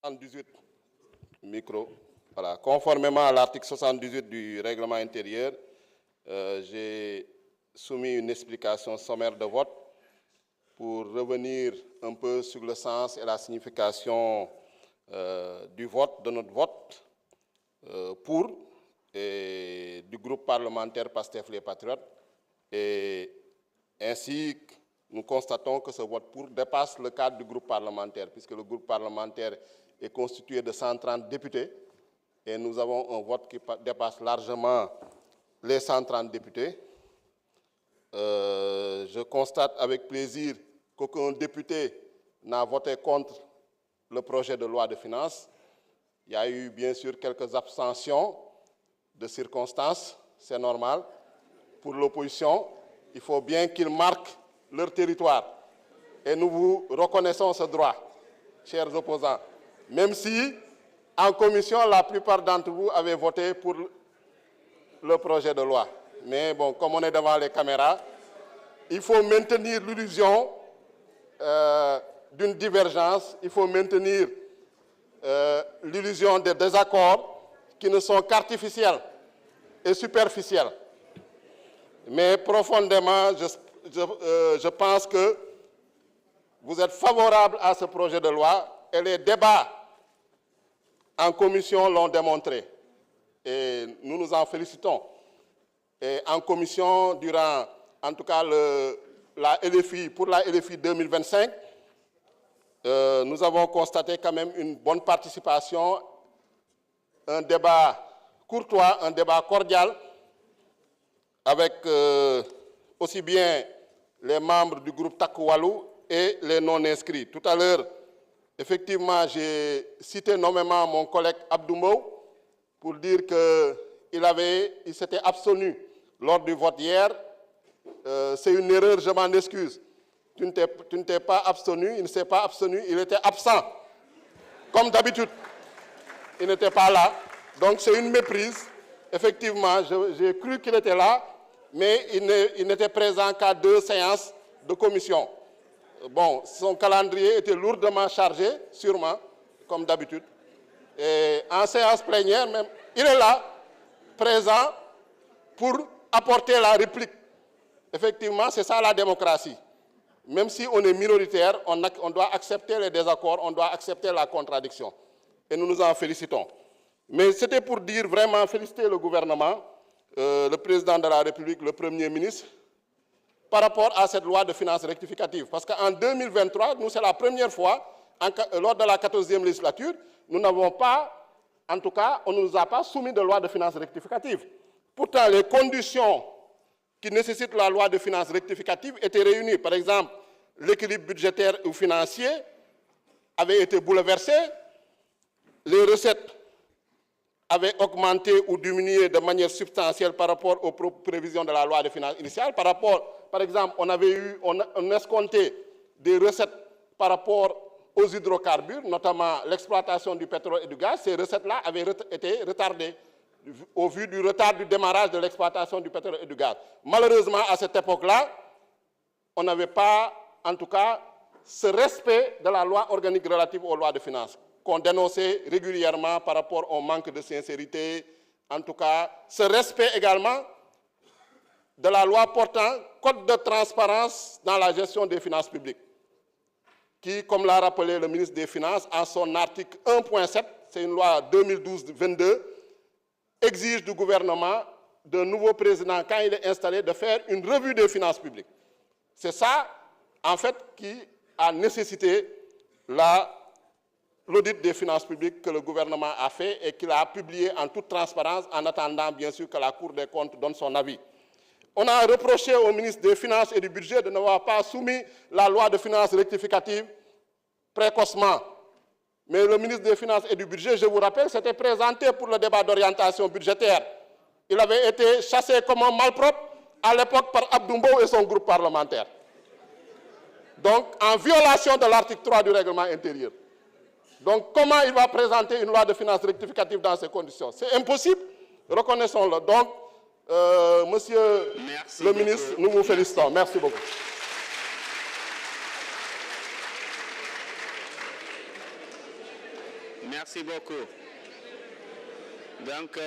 78 micro. Voilà. Conformément à l'article 78 du règlement intérieur, j'ai soumis une explication sommaire de vote pour revenir un peu sur le sens et la signification du vote, de notre vote pour et du groupe parlementaire PASTEF les Patriotes. Et ainsi, nous constatons que ce vote pour dépasse le cadre du groupe parlementaire, puisque le groupe parlementaire est constitué de 130 députés et nous avons un vote qui dépasse largement les 130 députés. Je constate avec plaisir qu'aucun député n'a voté contre le projet de loi de finances. Il y a eu bien sûr quelques abstentions de circonstances, c'est normal. Pour l'opposition, il faut bien qu'ils marquent leur territoire. Et nous vous reconnaissons ce droit, chers opposants. Même si, en commission, la plupart d'entre vous avaient voté pour le projet de loi. Mais bon, comme on est devant les caméras, il faut maintenir l'illusion d'une divergence, il faut maintenir l'illusion des désaccords qui ne sont qu'artificiels et superficiels. Mais profondément, je pense que vous êtes favorable à ce projet de loi et les débats en commission l'ont démontré. Et nous nous en félicitons. Et en commission, durant, en tout cas, pour la LFI 2025, nous avons constaté quand même une bonne participation, un débat courtois, un débat cordial, avec aussi bien les membres du groupe Takoualou et les non-inscrits. Tout à l'heure, effectivement, j'ai cité nommément mon collègue Abdoumou pour dire qu'il s'était abstenu lors du vote hier. C'est une erreur, je m'en excuse. Tu ne t'es pas abstenu, il ne s'est pas abstenu, il était absent. Comme d'habitude, il n'était pas là. Donc c'est une méprise. Effectivement, j'ai cru qu'il était là, mais il n'était présent qu'à 2 séances de commission. Bon, son calendrier était lourdement chargé, sûrement, comme d'habitude. Et en séance plénière, même, il est là, présent, pour apporter la réplique. Effectivement, c'est ça la démocratie. Même si on est minoritaire, on doit accepter les désaccords, on doit accepter la contradiction. Et nous nous en félicitons. Mais c'était pour dire vraiment, féliciter le gouvernement, le président de la République, le Premier ministre, par rapport à cette loi de finances rectificative. Parce qu'en 2023, nous, c'est la première fois, lors de la 14e législature, nous n'avons pas, en tout cas, on ne nous a pas soumis de loi de finances rectificative. Pourtant, les conditions qui nécessitent la loi de finances rectificative étaient réunies. Par exemple, l'équilibre budgétaire ou financier avait été bouleversé, les recettes avaient augmenté ou diminué de manière substantielle par rapport aux prévisions de la loi de finances initiale. Par exemple, on escomptait des recettes par rapport aux hydrocarbures, notamment l'exploitation du pétrole et du gaz. Ces recettes-là avaient été retardées au vu du retard du démarrage de l'exploitation du pétrole et du gaz. Malheureusement, à cette époque-là, on n'avait pas, en tout cas, ce respect de la loi organique relative aux lois de finances, qu'on dénonçait régulièrement par rapport au manque de sincérité, en tout cas, ce respect également de la loi portant code de transparence dans la gestion des finances publiques, qui, comme l'a rappelé le ministre des Finances, en son article 1.7, c'est une loi 2012-22, exige du gouvernement, d'un nouveau président, quand il est installé, de faire une revue des finances publiques. C'est ça, en fait, qui a nécessité l'audit des finances publiques que le gouvernement a fait et qu'il a publié en toute transparence, en attendant, bien sûr, que la Cour des comptes donne son avis. On a reproché au ministre des Finances et du Budget de n'avoir pas soumis la loi de finances rectificative précocement. Mais le ministre des Finances et du Budget, je vous rappelle, s'était présenté pour le débat d'orientation budgétaire. Il avait été chassé comme un malpropre à l'époque par Abdoumbo et son groupe parlementaire. Donc, en violation de l'article 3 du règlement intérieur. Donc, comment il va présenter une loi de finances rectificative dans ces conditions? C'est impossible, reconnaissons-le. Donc, monsieur le ministre, nous vous félicitons. Merci beaucoup. Merci beaucoup. Donc,